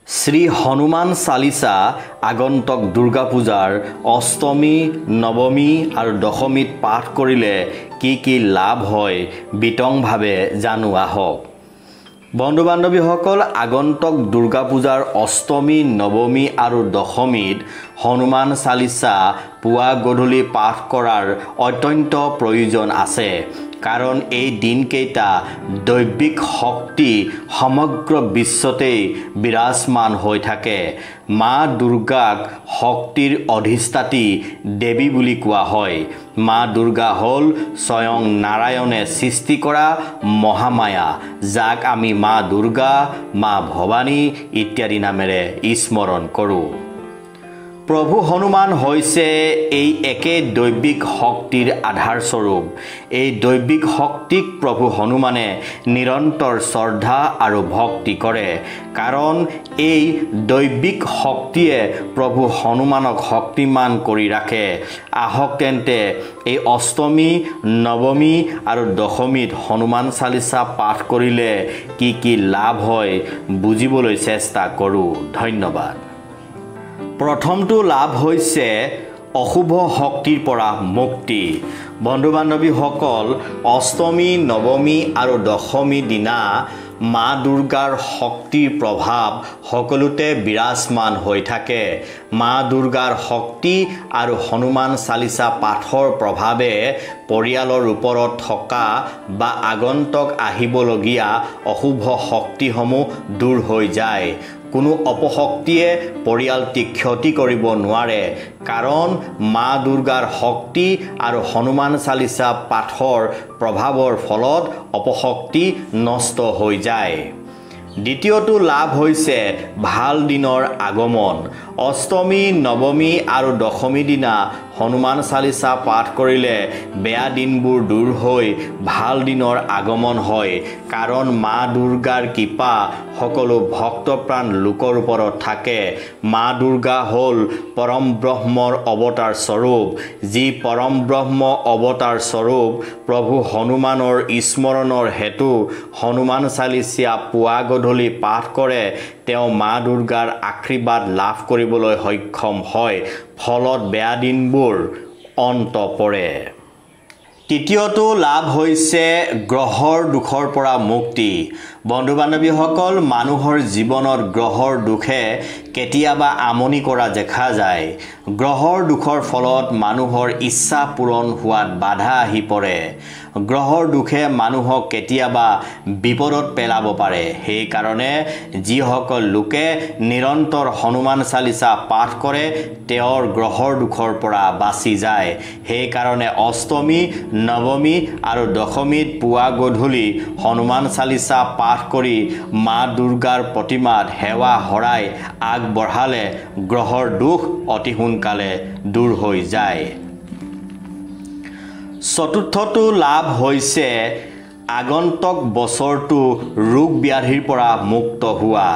শ্ৰী হনুমান চালিসা আগন্তক দুৰ্গা পূজাৰ অষ্টমী নৱমী আৰু দশমীত পাঠ কৰিলে কি লাভ হয় বিতংভাৱে জানো আহক। বন্ধু বান্ধৱীসকল, আগন্তক দুৰ্গা পূজাৰ অষ্টমী নৱমী আৰু দশমীত হনুমান চালিসা পুৱা গধূলি পাঠ কৰাৰ অত্যন্ত প্ৰয়োজন আছে। কাৰণ এই দিনকেইটা দৈবিক শক্তি সমগ্ৰ বিশ্বতেই বিৰাজমান হৈ থাকে। মা দুৰ্গাক শক্তিৰ অধিষ্ঠাত্ৰী দেৱী বুলি কোৱা হয়। মা দুৰ্গা হ'ল স্বয়ং নাৰায়ণে সৃষ্টি কৰা মহামায়া, যাক আমি মা দুৰ্গা, মা ভৱানী ইত্যাদি নামেৰে স্মৰণ কৰোঁ। প্ৰভু হনুমান হৈছে এই একে দৈবিক শক্তিৰ আধাৰস্বৰূপ। এই দৈবিক শক্তিক প্ৰভু হনুমানে নিৰন্তৰ শ্ৰদ্ধা আৰু ভক্তি কৰে। কাৰণ এই দৈবিক শক্তিয়ে প্ৰভু হনুমানক শক্তিমান কৰি ৰাখে। আহক তেন্তে এই অষ্টমী নৱমী আৰু দশমীত হনুমান চালিসা পাঠ কৰিলে কি লাভ হয় বুজিবলৈ চেষ্টা কৰোঁ। ধন্যবাদ। প্ৰথমটো লাভ হৈছে অশুভ শক্তিৰ পৰা মুক্তি। বন্ধু বান্ধৱীসকল, অষ্টমী নৱমী আৰু দশমী দিনা মা দুৰ্গাৰ শক্তিৰ প্ৰভাৱ সকলোতে বিৰাজমান হৈ থাকে। মা দুৰ্গাৰ শক্তি আৰু হনুমান চালিসা পাঠৰ প্ৰভাৱে পৰিয়ালৰ ওপৰত থকা বা আগন্তক আহিবলগীয়া অশুভ শক্তিসমূহ দূৰ হৈ যায়। কোনো অপশক্তিয়ে পৰিয়ালটিক ক্ষতি কৰিব নোৱাৰে। কাৰণ মা দুৰ্গাৰ শক্তি আৰু হনুমান চালিসা পাঠৰ প্ৰভাৱৰ ফলত অপশক্তি নষ্ট হৈ যায়। দ্বিতীয়টো লাভ হৈছে ভাল দিনৰ আগমন। অষ্টমী নৱমী আৰু দশমী দিনা হনুমান চালিসা পাঠ কৰিলে বেয়া দিনবোৰ দূৰ হৈ ভাল দিনৰ আগমন হয়। কাৰণ মা দুৰ্গাৰ কৃপা সকলো ভক্তপ্ৰাণ লোকৰ ওপৰত থাকে। মা দুৰ্গা হ'ল পৰম ব্ৰহ্মৰ অৱতাৰ স্বৰূপ। যি পৰম ব্ৰহ্ম অৱতাৰ স্বৰূপ প্ৰভু হনুমানৰ স্মৰণৰ হেতু হনুমান চালিসা পুৱা গধূলি পাঠ কৰে, তেওঁ মা দুৰ্গাৰ আশীৰ্বাদ লাভ কৰিবলৈ সক্ষম হয়। ফলত বেয়া দিনবোৰ অন্ত পৰে। তৃতীয়টো লাভ হৈছে গ্ৰহৰ দুখৰ পৰা মুক্তি। বন্ধু বান্ধৱীসকল, মানুহৰ জীৱনত গ্ৰহৰ দুখে কেতিয়াবা আমনি কৰা দেখা যায়। গ্ৰহৰ দুখৰ ফলত মানুহৰ ইচ্ছা পূৰণ হোৱাত বাধা আহি পৰে। গ্ৰহৰ দুখে মানুহক কেতিয়াবা বিপদত পেলাব পাৰে। সেইকাৰণে যিসকল লোকে নিৰন্তৰ হনুমান চালিসা পাঠ কৰে তেওঁৰ গ্ৰহৰ দুখৰ পৰা বাচি যায়। সেইকাৰণে অষ্টমী নৱমী আৰু দশমীত পুৱা গধূলি হনুমান চালিসা পাঠ কৰি মা দুৰ্গাৰ প্ৰতিমাত সেৱা শৰাই আগবঢ়ালে গ্ৰহৰ দুখ অতি সোনকালে দূৰ হৈ যায়। চতুৰ্থটো লাভ হৈছে আগন্তক বছৰটো ৰোগ ব্যাধিৰ পৰা মুক্ত হোৱা।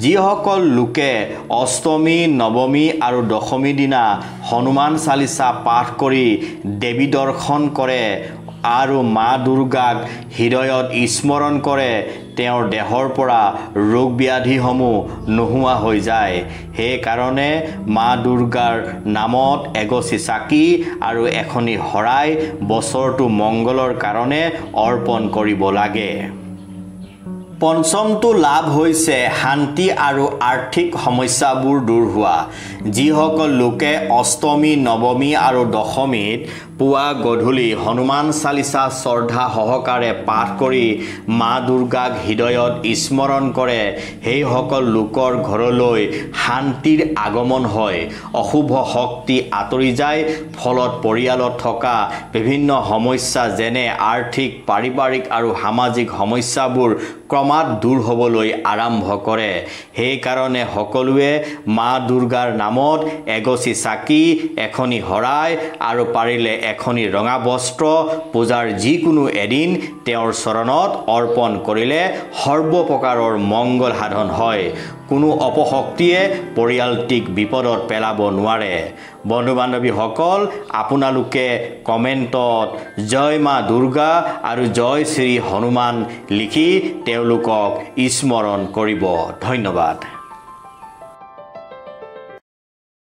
যিসকল লোকে অষ্টমী নৱমী আৰু দশমী দিনা হনুমান চালিসা পাঠ কৰি দেৱী দৰ্শন কৰে আৰু মা দুৰ্গাক হৃদয়ত স্মৰণ কৰে, তেওঁৰ দেহৰ পৰা ৰোগ ব্যাধিসমূহ নোহোৱা হৈ যায়। সেইকাৰণে মা দুৰ্গাৰ নামত এগছি চাকি আৰু এখনি শৰাই বছৰটো মংগলৰ কাৰণে অৰ্পণ কৰিব লাগে। পঞ্চমটো লাভ হৈছে শান্তি আৰু আৰ্থিক সমস্যাবোৰ দূৰ হোৱা। যিসকল লোকে অষ্টমী নৱমী আৰু দশমীত পুৱা গধূলি হনুমান চালিসা শ্ৰদ্ধা সহকাৰে পাঠ কৰি মা দুৰ্গাক হৃদয়ত স্মৰণ কৰে, সেইসকল লোকৰ ঘৰলৈ শান্তিৰ আগমন হয়। অশুভ শক্তি আঁতৰি যায়। ফলত পৰিয়ালত থকা বিভিন্ন সমস্যা যেনে আৰ্থিক, পাৰিবাৰিক আৰু সামাজিক সমস্যাবোৰ ক্ৰমাৎ দূৰ হ'বলৈ আৰম্ভ কৰে। সেইকাৰণে সকলোৱে মা দুৰ্গাৰ নামত এগছি চাকি, এখনি শৰাই আৰু পাৰিলে এখনি ৰঙা বস্ত্ৰ পূজাৰ যিকোনো এদিন তেওঁৰ চৰণত অৰ্পণ কৰিলে সৰ্বপ্ৰকাৰৰ মংগল সাধন হয়। কোনো অপশক্তিয়ে পৰিয়ালটিক বিপদত পেলাব নোৱাৰে। বন্ধু বান্ধৱীসকল, আপোনালোকে কমেণ্টত জয় মা দুৰ্গা আৰু জয় শ্ৰী হনুমান লিখি তেওঁলোকক স্মৰণ কৰিব। ধন্যবাদ।